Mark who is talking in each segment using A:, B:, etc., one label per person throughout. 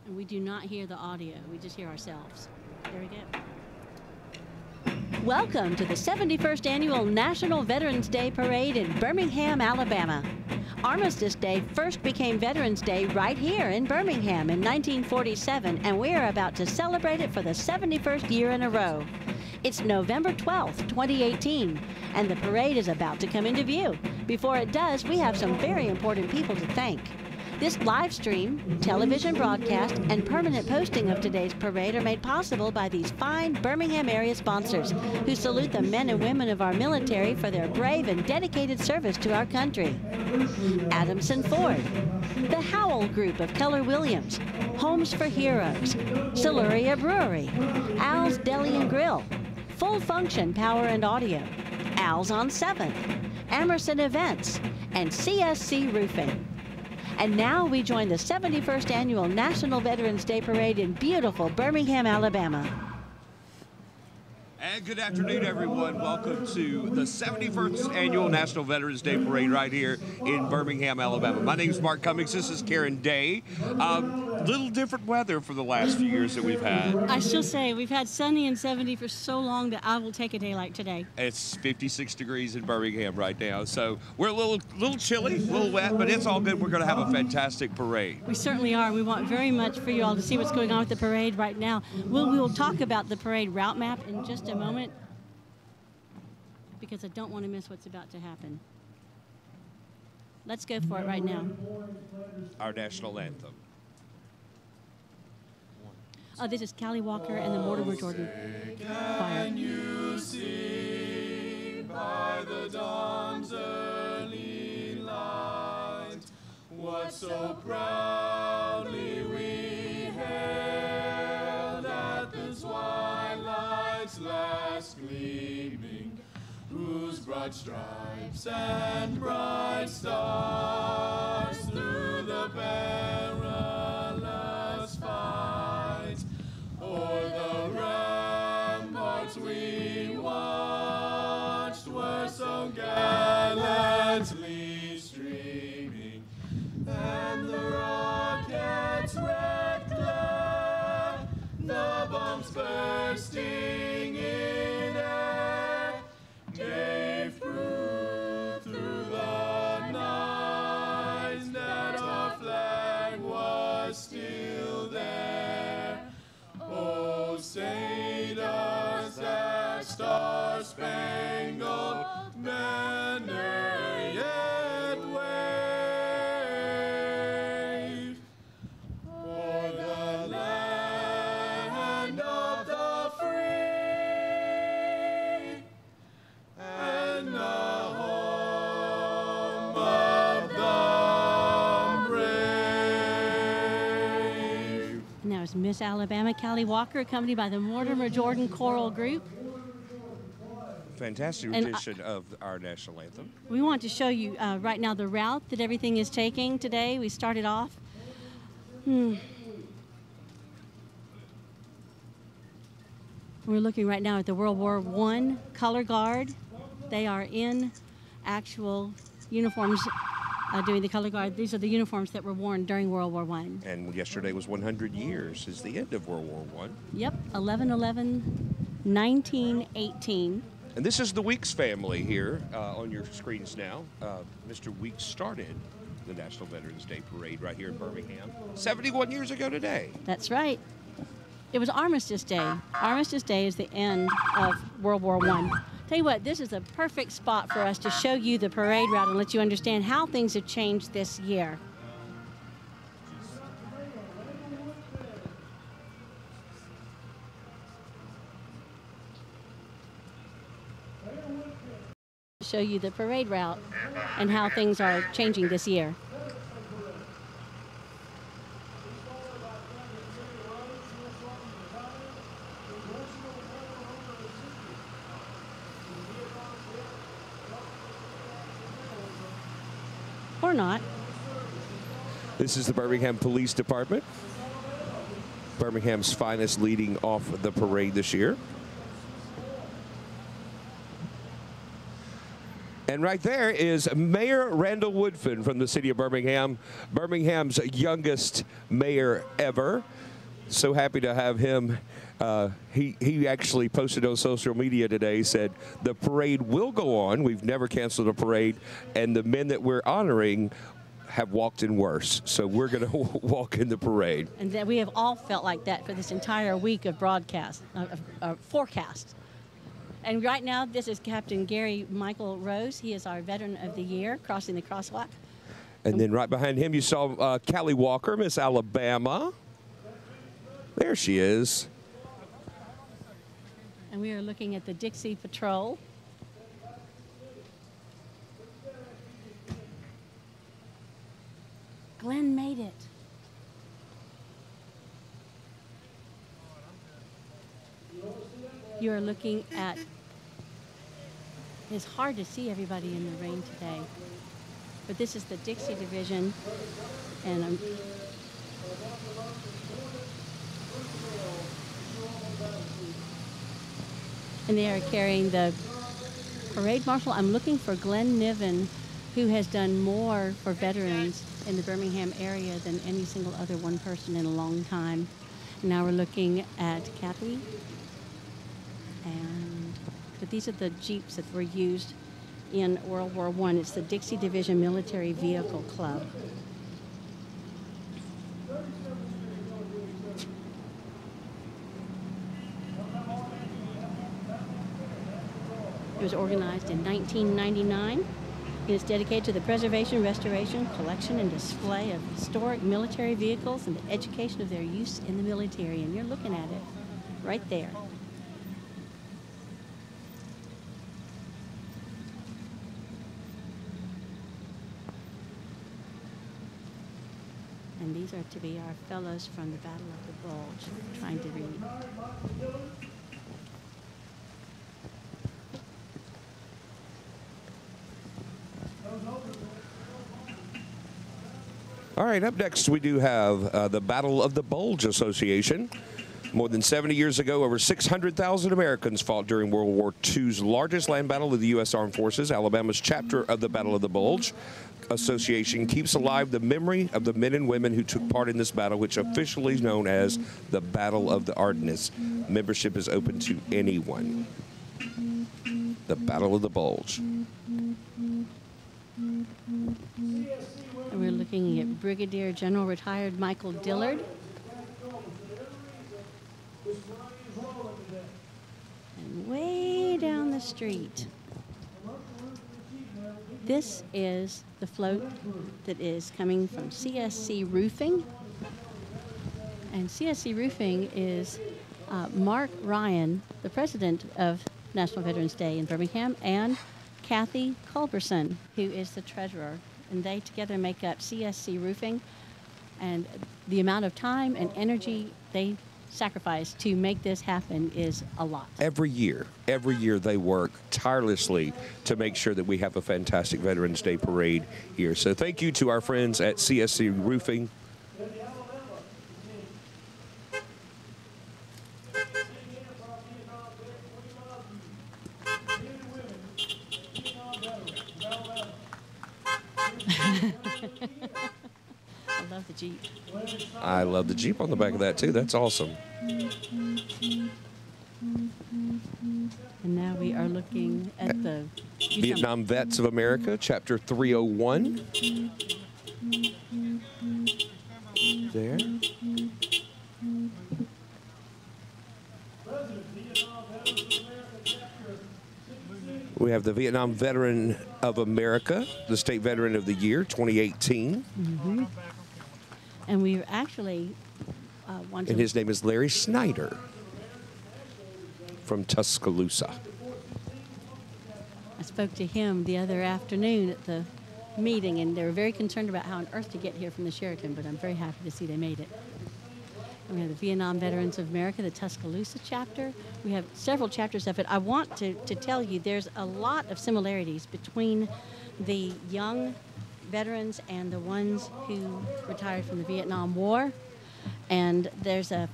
A: And we do not hear the audio. We just hear ourselves. There we go. Welcome to the 71st Annual National Veterans Day Parade in Birmingham, Alabama. Armistice Day first became Veterans Day right here in Birmingham in 1947, and we are about to celebrate it for the 71st year in a row. It's November 12th, 2018, and the parade is about to come into view. Before it does, we have some very important people to thank. This live stream, television broadcast, and permanent posting of today's parade are made possible by these fine Birmingham area sponsors who salute the men and women of our military for their brave and dedicated service to our country. Adamson Ford, the Howell Group of Keller Williams, Homes for Heroes, Siluria Brewery, Al's Deli and Grill, Full Function Power and Audio, Al's on 7th, Emerson Events, and CSC Roofing. And now we join the 71st Annual National Veterans Day Parade in beautiful Birmingham, Alabama.
B: And good afternoon, everyone. Welcome to the 71st Annual National Veterans Day Parade right here in Birmingham, Alabama. My name is Mark Cummings. This is Karen Day. Little different weather for the last few years that we've had.
A: I still say we've had sunny and 70 for so long that I will take a day like today.
B: It's 56 degrees in Birmingham right now, so we're a little chilly, a little wet, but it's all good. We're going to have a fantastic parade.
A: We certainly are. We want very much for you all to see what's going on with the parade right now. We will talk about the parade route map in just a moment, because I don't want to miss what's about to happen. Let's go for it right now.
B: Our national anthem.
A: This is Callie Walker and the Mortimer Jordan Choir.
C: Can you see by the dawn's early light what so proudly we hailed at the twilight's last gleaming, whose broad stripes and bright stars through the perilous fight o'er the ramparts we watched were so gallantly streaming, and the rockets' red glare, the bombs bursting in air, gave proof through the night that our flag was still there. Oh, say does that star-spangled banner yet wave o'er the land of the free and the home of the brave.
A: Now it's Miss Alabama, Callie Walker, accompanied by the Mortimer Jordan Choral Group.
B: Fantastic rendition of our national anthem.
A: We want to show you right now the route that everything is taking today. We started off. We're looking right now at the World War I Color Guard. They are in actual uniforms doing the color guard. These are the uniforms that were worn during World War I.
B: And yesterday was 100 years since the end of World War I.
A: Yep, 11/11/1918.
B: And this is the Weeks family here on your screens now. Mr. Weeks started the National Veterans Day Parade right here in Birmingham 71 years ago today.
A: That's right. It was Armistice Day. Armistice Day is the end of World War I. Tell you what, this is a perfect spot for us to show you the parade route and let you understand how things have changed this year. Show you the parade route and how things are changing this year. Or not.
B: This is the Birmingham Police Department. Birmingham's finest leading off the parade this year. And right there is Mayor Randall Woodfin from the city of Birmingham, Birmingham's youngest mayor ever. So happy to have him. He actually posted on social media today, said the parade will go on. We've never canceled a parade, and the men that we're honoring have walked in worse. So we're going to walk in the parade.
A: And that we have all felt like that for this entire week of broadcast, forecast. And right now, this is Captain Gary Michael Rose. He is our Veteran of the Year, crossing the crosswalk.
B: And then right behind him, you saw Callie Walker, Miss Alabama. There she is.
A: And we are looking at the Dixie Patrol. Glenn made it. You are looking at, it's hard to see everybody in the rain today, but this is the Dixie Division, and they are carrying the parade marshal. I'm looking for Glenn Niven, who has done more for veterans in the Birmingham area than any single other one person in a long time. Now we're looking at Kathy. But these are the Jeeps that were used in World War I. It's the Dixie Division Military Vehicle Club. It was organized in 1999. It is dedicated to the preservation, restoration, collection, and display of historic military vehicles and the education of their use in the military. And you're looking at it right there. And these are to be our fellows from the Battle of the Bulge. I'm trying to read.
B: All right, up next we do have the Battle of the Bulge Association. More than 70 years ago, over 600,000 Americans fought during World War II's largest land battle of the U.S. Armed Forces. Alabama's chapter of the Battle of the Bulge Association keeps alive the memory of the men and women who took part in this battle, which officially is known as the Battle of the Ardennes. Membership is open to anyone. The Battle of the Bulge.
A: And we're looking at Brigadier General retired Michael Dillard. And way down the street, this is the float that is coming from CSC Roofing. And CSC Roofing is Mark Ryan, the president of National Veterans Day in Birmingham, and Kathy Culberson, who is the treasurer. And they together make up CSC Roofing. And the amount of time and energy they sacrifice to make this happen is a lot.
B: Every year they work tirelessly to make sure that we have a fantastic Veterans Day parade here. So thank you to our friends at CSC Roofing.
A: I love the Jeep.
B: I love the Jeep on the back of that too. That's awesome.
A: And now we are looking at the
B: Vietnam Vets of America, Chapter 301. There. We have the Vietnam Veteran of America, the State Veteran of the Year, 2018.
A: Mm-hmm. And we actually want to...
B: And his name is Larry Snyder from Tuscaloosa.
A: I spoke to him the other afternoon at the meeting, and they were very concerned about how on earth to get here from the Sheraton, but I'm very happy to see they made it. And we have the Vietnam Veterans of America, the Tuscaloosa chapter. We have several chapters of it. I want to tell you there's a lot of similarities between the young veterans and the ones who retired from the Vietnam War. And there's a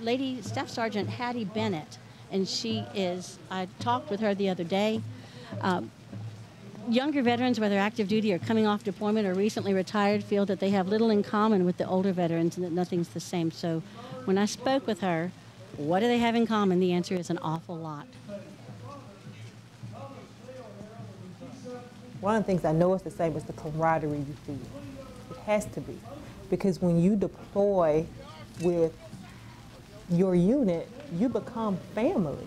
A: lady, Staff Sergeant Hattie Bennett, and she is, I talked with her the other day. younger veterans, whether active duty or coming off deployment or recently retired, feel that they have little in common with the older veterans and that nothing's the same. So when I spoke with her, what do they have in common? The answer is an awful lot.
D: One of the things I know is the same is the camaraderie you feel. It has to be. Because when you deploy with your unit, you become family,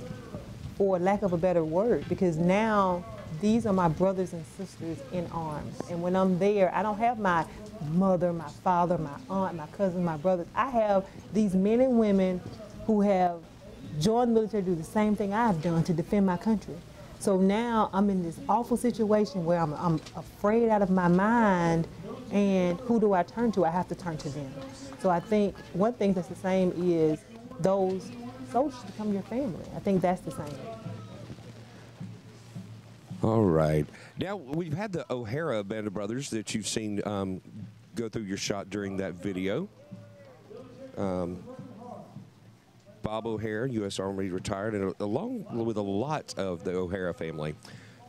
D: for lack of a better word, because now these are my brothers and sisters in arms. And when I'm there, I don't have my mother, my father, my aunt, my cousin, my brothers. I have these men and women who have joined the military to do the same thing I've done to defend my country. So now I'm in this awful situation where I'm afraid out of my mind, and who do I turn to? I have to turn to them. So I think one thing that's the same is those soldiers become your family. I think that's the same.
B: All right. Now, we've had the O'Hara Band of Brothers that you've seen go through your shot during that video. Bob O'Hara, U.S. Army retired, and along with a lot of the O'Hara family.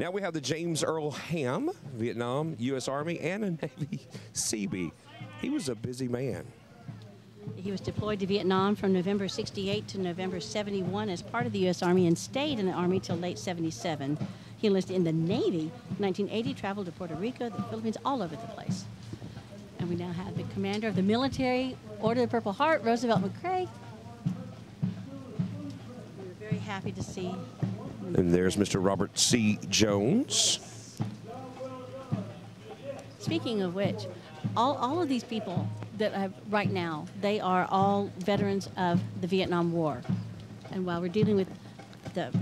B: Now we have the James Earl Ham, Vietnam, U.S. Army, and a Navy Seabee. He was a busy man.
A: He was deployed to Vietnam from November 68 to November 71 as part of the U.S. Army and stayed in the Army till late 77. He enlisted in the Navy in 1980, traveled to Puerto Rico, the Philippines, all over the place. And we now have the commander of the military, Order of the Purple Heart, Roosevelt McCrae. We were very happy to see.
B: And there's Mr. Robert C. Jones.
A: Speaking of which, all of these people that have right now, they are all veterans of the Vietnam War. And while we're dealing with the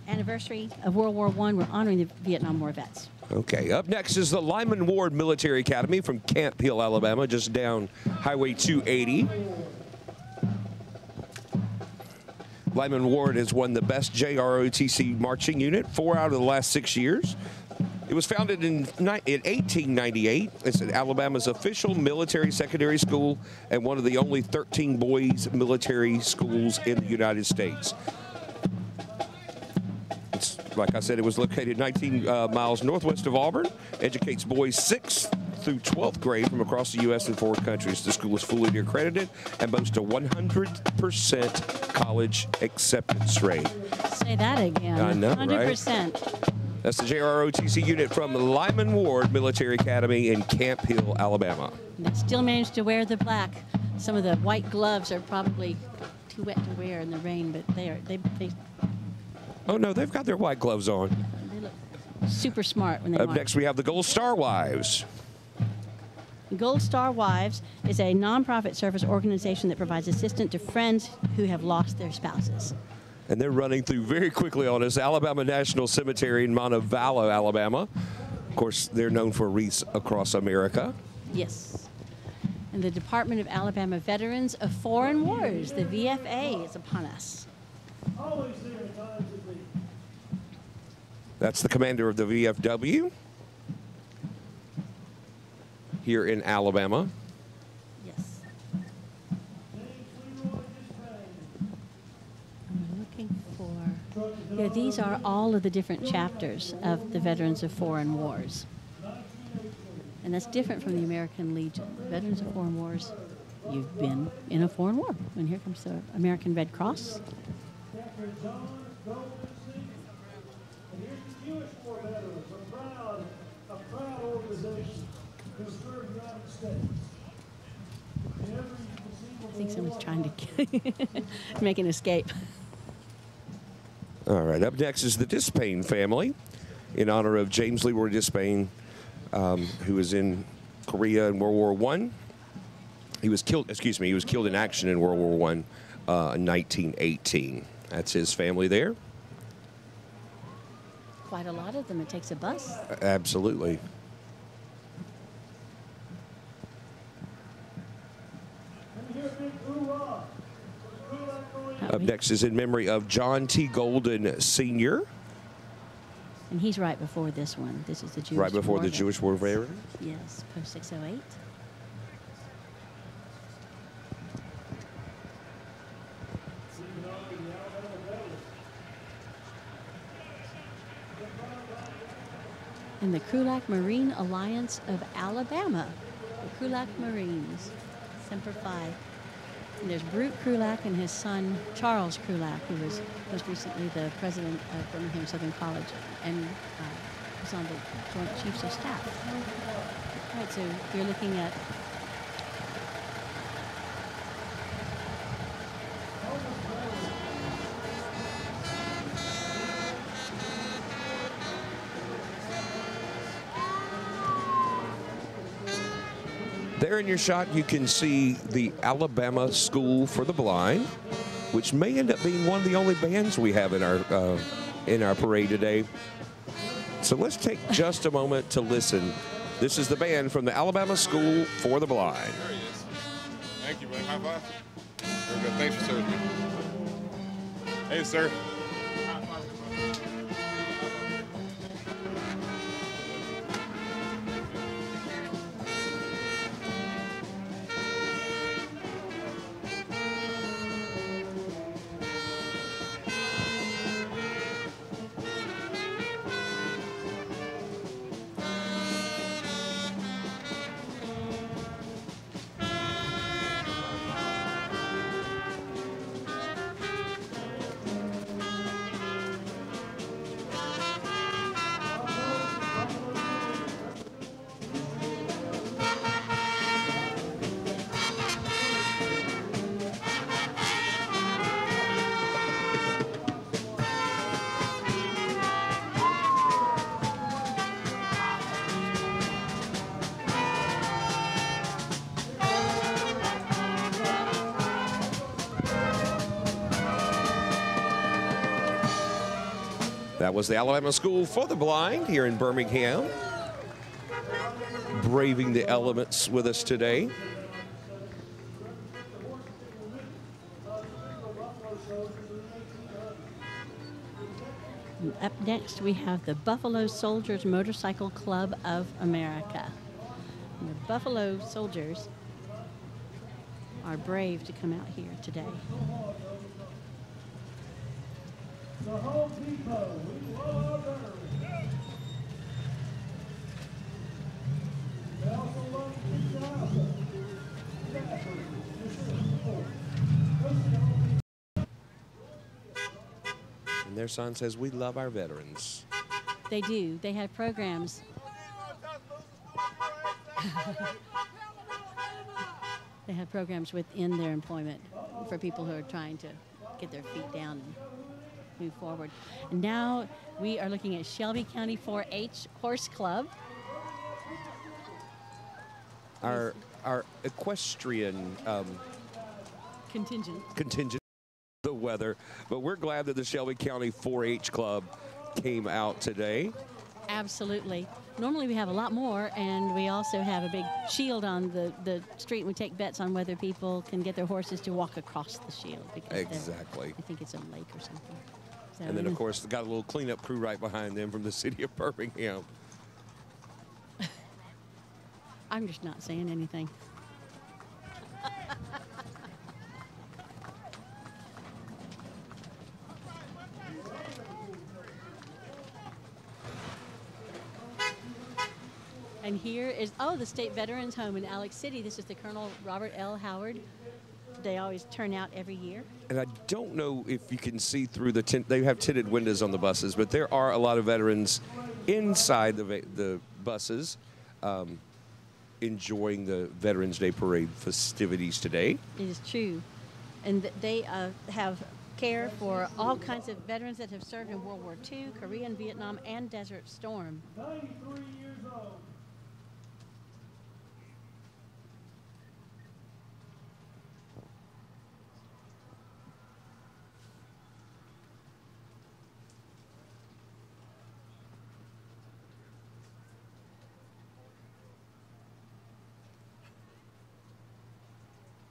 A: anniversary of World War I, we're honoring the Vietnam War vets.
B: Okay, up next is the Lyman Ward Military Academy from Camp Hill, Alabama, just down Highway 280. Lyman Ward has won the best JROTC marching unit 4 out of the last 6 years. It was founded in 1898. It's Alabama's official military secondary school and one of the only 13 boys military schools in the United States. It's, like I said, it was located 19 miles northwest of Auburn. Educates boys 6th through 12th grade from across the U.S. and foreign countries. The school is fully accredited and boasts a 100% college acceptance rate.
A: Say that again.
B: I know,
A: 100%.
B: Right? That's the JROTC unit from Lyman Ward Military Academy in Camp Hill, Alabama.
A: And they still managed to wear the black. Some of the white gloves are probably too wet to wear in the rain, but they
B: Oh no, they've got their white gloves on.
A: They look super smart when they
B: Up
A: march.
B: next, we have the Gold Star Wives.
A: Gold Star Wives is a nonprofit service organization that provides assistance to friends who have lost their spouses.
B: And they're running through very quickly on us. Alabama National Cemetery in Montevallo, Alabama. Of course, they're known for wreaths across America.
A: Yes. And the Department of Alabama Veterans of Foreign Wars, the VFA, is upon us.
B: That's the commander of the VFW here in Alabama.
A: Yes. I'm looking for, yeah, these are all of the different chapters of the Veterans of Foreign Wars. And that's different from the American Legion. The Veterans of Foreign Wars, you've been in a foreign war. And here comes the American Red Cross. I think someone's trying to make an escape.
B: All right, up next is the Dispain family in honor of James Leroy Dispain, who was in Korea in World War I. He was killed in action in World War I in 1918. That's his family there.
A: Quite a lot of them. It takes a bus.
B: Absolutely. Up next is in memory of John T. Golden Sr.
A: And he's right before this one. This is the Jewish War.
B: Right before the Jewish War veteran?
A: Yes, post 608. and the Krulak Marine Alliance of Alabama. The Krulak Marines, Semper Fi. And there's Brute Krulak and his son, Charles Krulak, who was most recently the president of Birmingham Southern College and was on the Joint Chiefs of Staff. All right, so you're looking at
B: There in your shot, you can see the Alabama School for the Blind, which may end up being one of the only bands we have in our parade today. So let's take just a moment to listen. This is the band from the Alabama School for the Blind.
C: There he is. Thank you, buddy. High five. Very good. Thanks for serving me. Hey, sir.
B: That was the Alabama School for the Blind here in Birmingham, braving the elements with us today.
A: And up next, we have the Buffalo Soldiers Motorcycle Club of America. And the Buffalo Soldiers are brave to come out here today.
E: The Home Depot, we love our veterans. They also love the job.
B: And their sign says, "We love our veterans."
A: They do. They have programs. They have programs within their employment for people who are trying to get their feet down and move forward. And now we are looking at Shelby County 4-H Horse Club.
B: Our equestrian contingent the weather, but we're glad that the Shelby County 4-H Club came out today.
A: Absolutely. Normally we have a lot more, and we also have a big shield on the street. We take bets on whether people can get their horses to walk across the shield. Because
B: Exactly.
A: I think it's a lake or something. So,
B: And then, of course, got a little cleanup crew right behind them from the city of Birmingham.
A: I'm just not saying anything. And here is, the State Veterans Home in Alex City. This is the Colonel Robert L. Howard. They always turn out every year.
B: And I don't know if you can see through the tent. They have tinted windows on the buses, but there are a lot of veterans inside the buses enjoying the Veterans Day Parade festivities today.
A: It is true. And they have care for all kinds of veterans that have served in World War II, Korean, Vietnam, and Desert Storm.
E: 93 years old.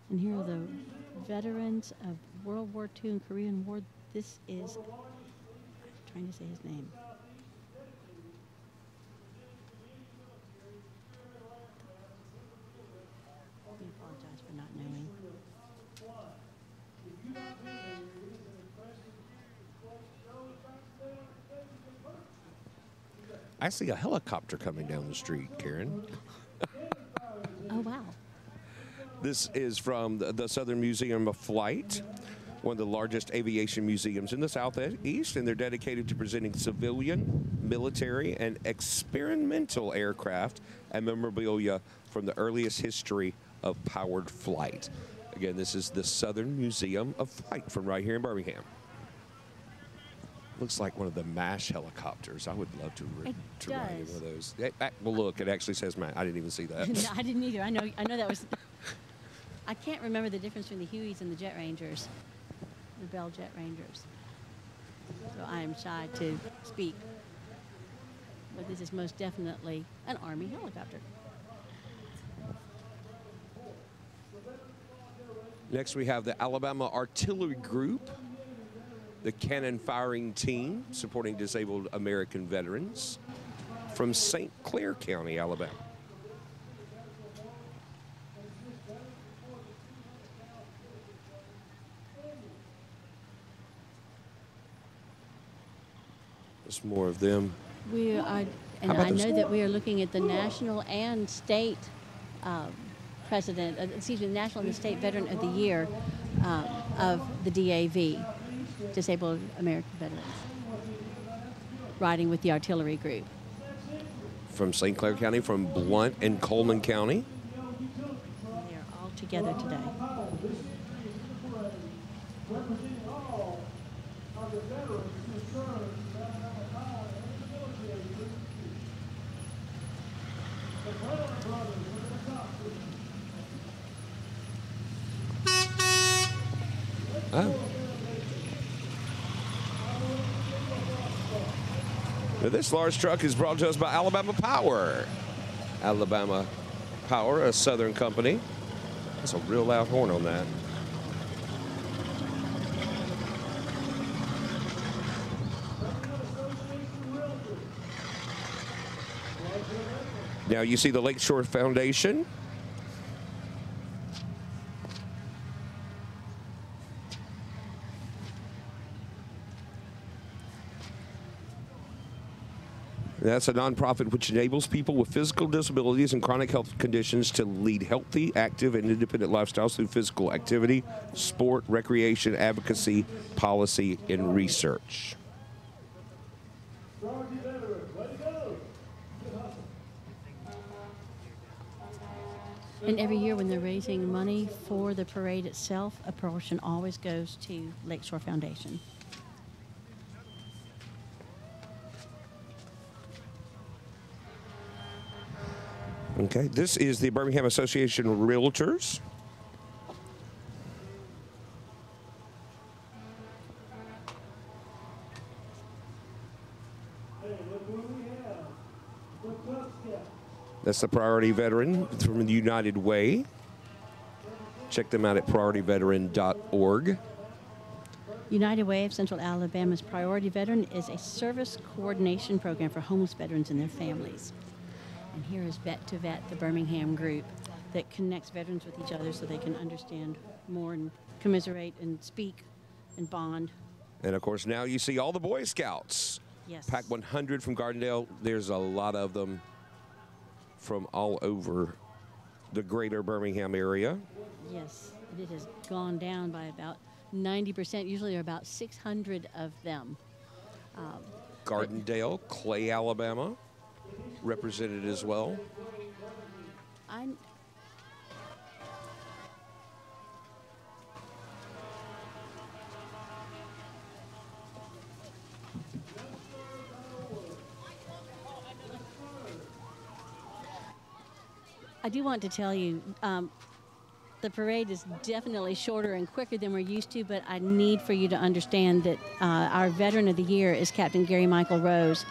A: And here are the veterans of World War II and Korean War. This is, I'm trying to say his name. We apologize for not knowing.
B: I see a helicopter coming down the street, Karen.
A: Oh, wow.
B: This is from the Southern Museum of Flight, one of the largest aviation museums in the Southeast, and they're dedicated to presenting civilian, military, and experimental aircraft and memorabilia from the earliest history of powered flight. Again, this is the Southern Museum of Flight from right here in Birmingham. Looks like one of the MASH helicopters. I would love to ride in one of those. Well, look, it actually says MASH. I didn't even see that.
A: No, I didn't either. I know that was... I can't remember the difference between the Hueys and the Jet Rangers, the Bell Jet Rangers. So I am shy to speak. But this is most definitely an Army helicopter.
B: Next, we have the Alabama Artillery Group, the cannon firing team supporting disabled American veterans from St. Clair County, Alabama. There's more of them.
A: We are, and I know that we are looking at the national and state National and State Veteran of the Year of the DAV, Disabled American Veterans, riding with the artillery group.
B: From St. Clair County, from Blount and Coleman County.
A: They are all together today.
E: Representing all of the veterans who served the Brothers with the top.
B: Oh. Now, this large truck is brought to us by Alabama Power. Alabama Power, a Southern company. That's a real loud horn on that. Now you see the Lakeshore Foundation. That's a nonprofit which enables people with physical disabilities and chronic health conditions to lead healthy, active, and independent lifestyles through physical activity, sport, recreation, advocacy, policy, and research.
A: And every year when they're raising money for the parade itself, a portion always goes to Lakeshore Foundation.
B: Okay, this is the Birmingham Association of Realtors. That's the Priority Veteran from the United Way. Check them out at priorityveteran.org.
A: United Way of Central Alabama's Priority Veteran is a service coordination program for homeless veterans and their families. And here is Vet to Vet, the Birmingham group that connects veterans with each other so they can understand more and commiserate and speak and bond.
B: And of course, now you see all the Boy Scouts.
A: Yes.
B: Pack 100 from Gardendale. There's a lot of them from all over the greater Birmingham area.
A: Yes, it has gone down by about 90%. Usually there are about 600 of them.
B: Gardendale, Clay, Alabama, represented as well.
A: I do want to tell you, the parade is definitely shorter and quicker than we're used to, but I need for you to understand that our Veteran of the Year is Captain Gary Michael Rose.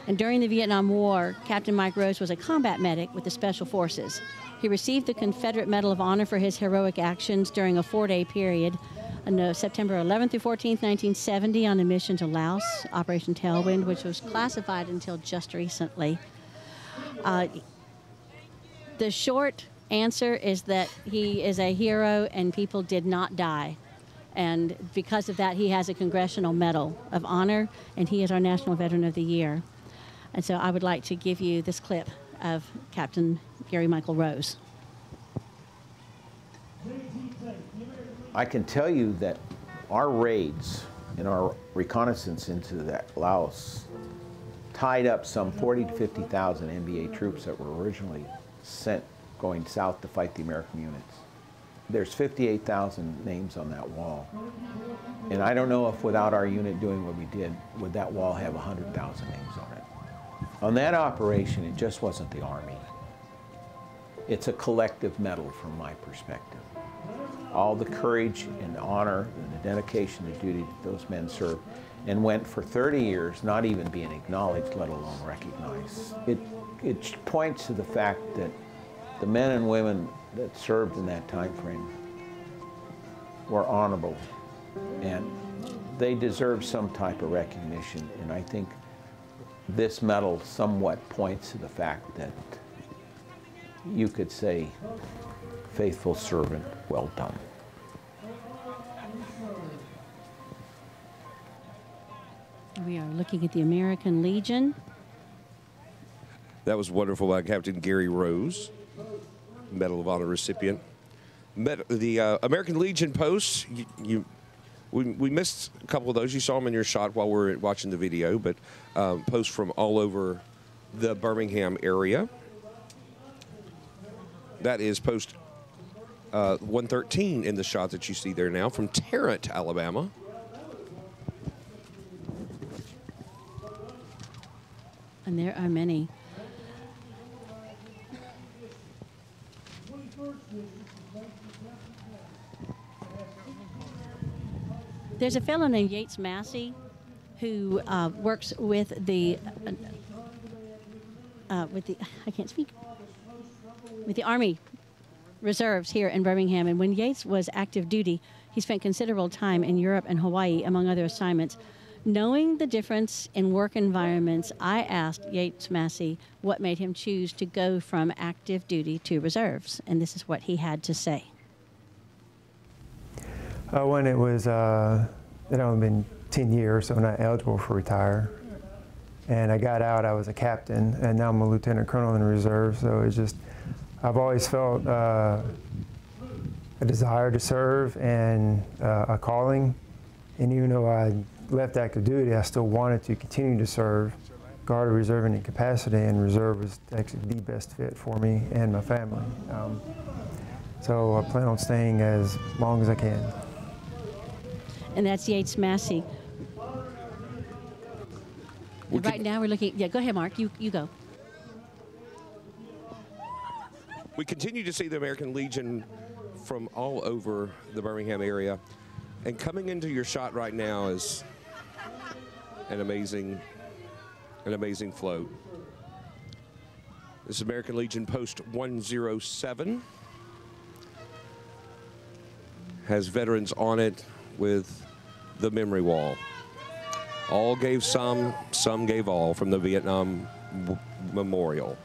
A: And during the Vietnam War, Captain Mike Rose was a combat medic with the Special Forces. He received the Confederate Medal of Honor for his heroic actions during a 4-day period on September 11th through 14th, 1970, on a mission to Laos, Operation Tailwind, which was classified until just recently. The short answer is that he is a hero and people did not die. And because of that, he has a Congressional Medal of Honor, and he is our National Veteran of the Year. And so I would like to give you this clip of Captain Gary Michael Rose.
F: I can tell you that our raids and our reconnaissance into that Laos tied up some 40 to 50,000 NBA troops that were originally sent going south to fight the American units. There's 58,000 names on that wall. And I don't know if without our unit doing what we did, would that wall have 100,000 names on it. On that operation, it just wasn't the Army. It's a collective medal from my perspective. All the courage and honor and the dedication and duty that those men served and went for 30 years not even being acknowledged, let alone recognized. It points to the fact that the men and women that served in that time frame were honorable and they deserve some type of recognition, and I think this medal somewhat points to the fact that you could say, faithful servant, well done.
A: We are looking at the American Legion.
B: That was wonderful by Captain Gary Rose, Medal of Honor recipient. The American Legion posts, we missed a couple of those. You saw them in your shot while we were watching the video, but posts from all over the Birmingham area. That is post 113 in the shot that you see there now from Tarrant, Alabama.
A: And there are many. There's a fellow named Yates Massey who works with the I can't speak, with the Army Reserves here in Birmingham. And when Yates was active duty, he spent considerable time in Europe and Hawaii, among other assignments. Knowing the difference in work environments, I asked Yates Massey what made him choose to go from active duty to reserves, and this is what he had to say.
G: When it was, it only been 10 years, so I'm not eligible for retire. And I got out, I was a captain, and now I'm a lieutenant colonel in the reserve, so it's just, I've always felt a desire to serve and a calling. And even though I left active duty, I still wanted to continue to serve, guard a reserve in any capacity, and reserve was actually the best fit for me and my family. So I plan on staying as long as I can.
A: And that's Yates Massey. Right now we're looking, yeah, go ahead, Mark, you go.
B: We continue to see the American Legion from all over the Birmingham area. And coming into your shot right now is an amazing float. This is American Legion Post 107. Has veterans on it with the memory wall. All gave some gave all from the Vietnam Memorial.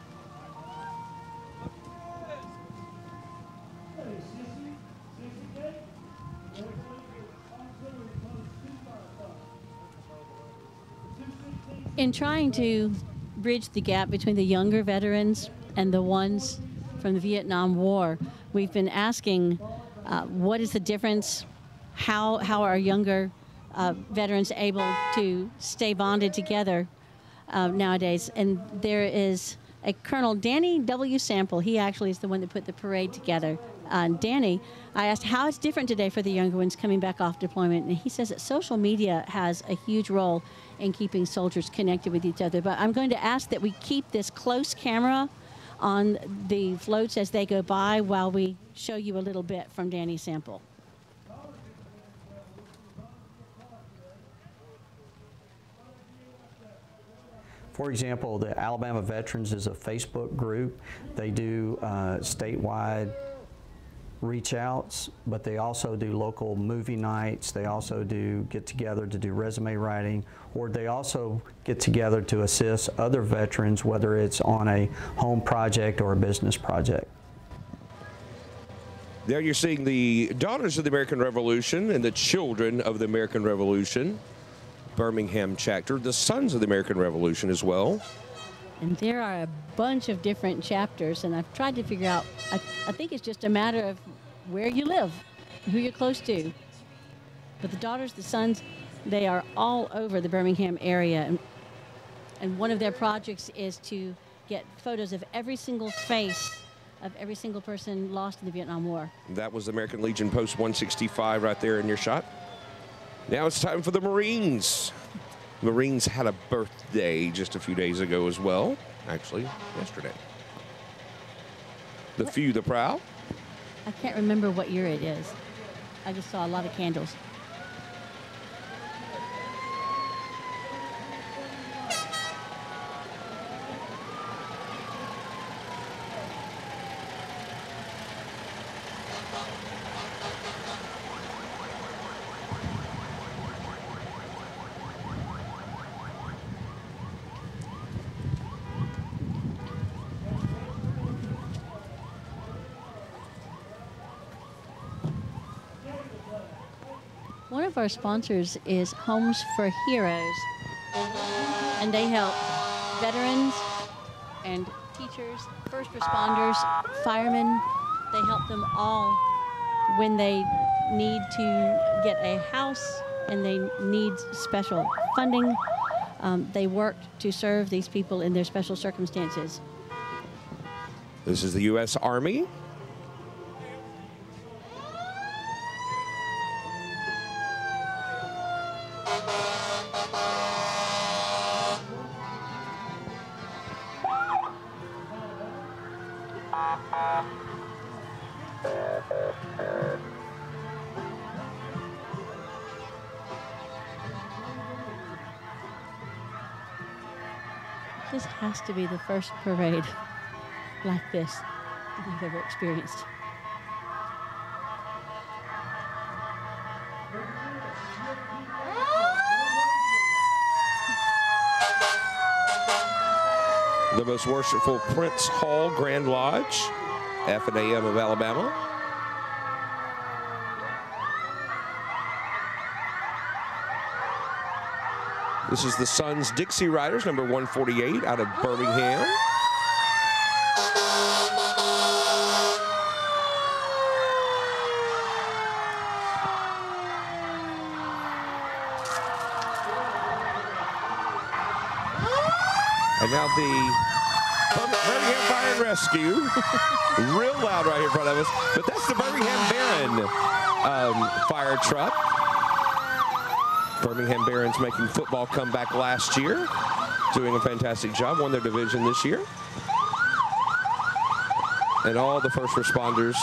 A: In trying to bridge the gap between the younger veterans and the ones from the Vietnam War, we've been asking what is the difference, how are younger veterans able to stay bonded together nowadays. And there is a Colonel Danny W. Sample. He actually is the one that put the parade together. Danny, I asked how it's different today for the younger ones coming back off deployment, and he says that social media has a huge role in keeping soldiers connected with each other. But I'm going to ask that we keep this close camera on the floats as they go by while we show you a little bit from Danny Sample.
H: For example, the Alabama Veterans is a Facebook group. They do statewide reach outs, but they also do local movie nights. They also do get together to do resume writing, or they also get together to assist other veterans, whether it's on a home project or a business project.
B: There you're seeing the Daughters of the American Revolution and the Children of the American Revolution, Birmingham chapter, the Sons of the American Revolution as well.
A: And there are a bunch of different chapters, and I've tried to figure out, I think it's just a matter of where you live, who you're close to. But the daughters, the sons, they are all over the Birmingham area. And one of their projects is to get photos of every single face of every single person lost in the Vietnam War.
B: That was the American Legion Post 165 right there in your shot. Now it's time for the Marines. Marines had a birthday just a few days ago as well. Actually, yesterday. The few, the proud.
A: I can't remember what year it is. I just saw a lot of candles. One of our sponsors is Homes for Heroes, and they help veterans and teachers, first responders, firemen. They help them all when they need to get a house and they need special funding. They work to serve these people in their special circumstances.
B: This is the U.S. Army.
A: This has to be the first parade like this that I've ever experienced.
B: The Most Worshipful Prince Hall Grand Lodge, F&AM of Alabama. This is the Sons Dixie Riders, number 148 out of Birmingham. And now the Birmingham Fire and Rescue, real loud right here in front of us, but that's the Birmingham Baron fire truck. Birmingham Barons making football comeback last year, doing a fantastic job, won their division this year. And all the first responders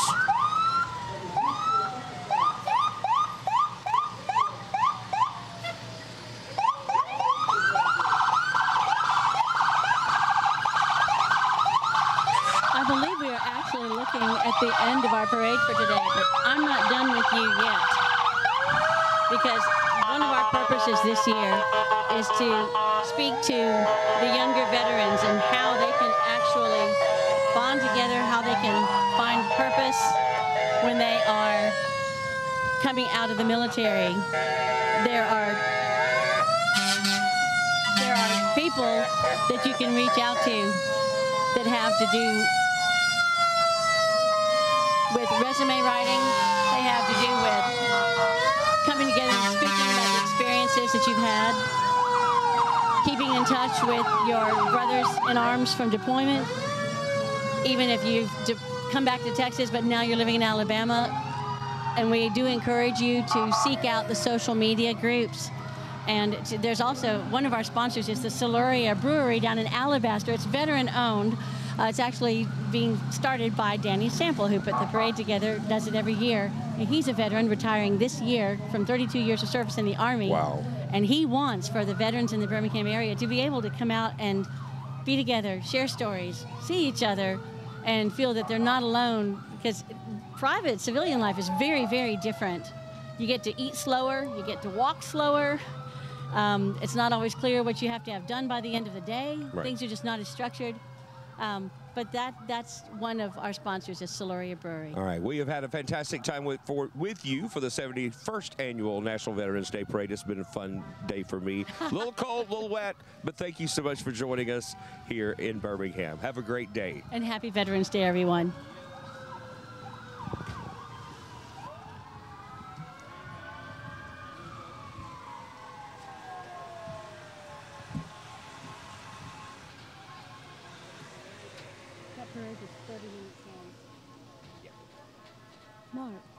A: I believe we are actually looking at the end of our parade for today, but I'm not done with you yet, because one of our purposes this year is to speak to the younger veterans and how they can actually bond together, how they can find purpose when they are coming out of the military. There are people that you can reach out to that have to do with resume writing. They have to do with coming together and speaking about the experiences that you've had, keeping in touch with your brothers in arms from deployment, even if you've come back to Texas, but now you're living in Alabama. And we do encourage you to seek out the social media groups. And there's also, one of our sponsors is the Siluria Brewery down in Alabaster. It's veteran-owned. It's actually being started by Danny Sample, who put the parade together, does it every year. And he's a veteran retiring this year from 32 years of service in the Army.
B: Wow.
A: And he wants for the veterans in the Birmingham area to be able to come out and be together, share stories, see each other, and feel that they're not alone, because private civilian life is very, very different. You get to eat slower, you get to walk slower. It's not always clear what you have to have done by the end of the day.
B: Right.
A: Things are just not as structured. but that's one of our sponsors is Siluria Brewery.
B: All right, we have had a fantastic time with you for the 71st Annual National Veterans Day Parade. It's been a fun day for me. A little cold, a little wet, but thank you so much for joining us here in Birmingham. Have a great day.
A: And happy Veterans Day, everyone. That parade is 30 minutes long. Yeah. Mark.